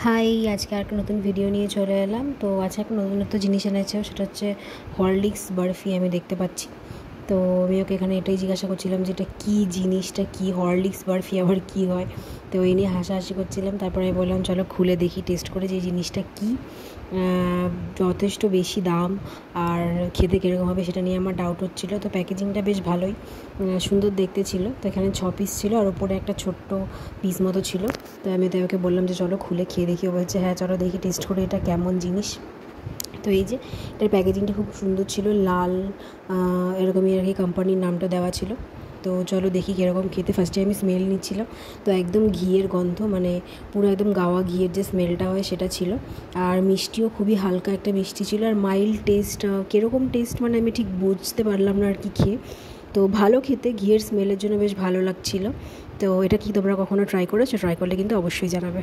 High, আজকে আর একটা নতুন ভিডিও নিয়ে চলে এলাম। তো আজকে একটা নতুনত্ব জিনিস এনেছে, সেটা হচ্ছে হরলিক্স বার্ফি। আমি দেখতে পাচ্ছি, তো আমি ওকে এখানে এটাই জিজ্ঞাসা করছিলাম যে এটা কী জিনিসটা, কী হরলিক্স বার্ফি আবার কী হয়। তো এই নিয়ে হাসাহাসি করছিলাম। তারপরে আমি বললাম চলো খুলে দেখি, টেস্ট করে যে এই জিনিসটা কী। যথেষ্ট বেশি দাম, আর খেতে কীরকম হবে সেটা নিয়ে আমার ডাউট হচ্ছিলো। তো প্যাকেজিংটা বেশ ভালোই সুন্দর দেখতে ছিল। তো এখানে 6 পিস ছিল, আর ওপরে একটা ছোট্ট পিস মতো ছিল। তো আমি তাই ওকে বললাম যে চলো খুলে খেয়ে দেখি। ও বলছে হ্যাঁ চলো দেখি, টেস্ট করে এটা কেমন জিনিস। তো এই যে এটার প্যাকেজিংটা খুব সুন্দর ছিল, লাল এরকমই আর কি কোম্পানির নামটা দেওয়া ছিল। তো চলো দেখি কীরকম খেতে। ফার্স্টে আমি স্মেল নিচ্ছিলাম, তো একদম ঘিয়ের গন্ধ, মানে পুরো একদম গাওয়া ঘিয়ের যে স্মেলটা হয় সেটা ছিল। আর মিষ্টিও খুবই হালকা একটা মিষ্টি ছিল, আর মাইল্ড টেস্ট। কীরকম টেস্ট মানে আমি ঠিক বুঝতে পারলাম না আর কি খেয়ে। তো ভালো খেতে, ঘিয়ের স্মেলের জন্য বেশ ভালো লাগছিলো। তো এটা কি তোমরা কখনো ট্রাই করেছো? ট্রাই করলে কিন্তু অবশ্যই জানাবে।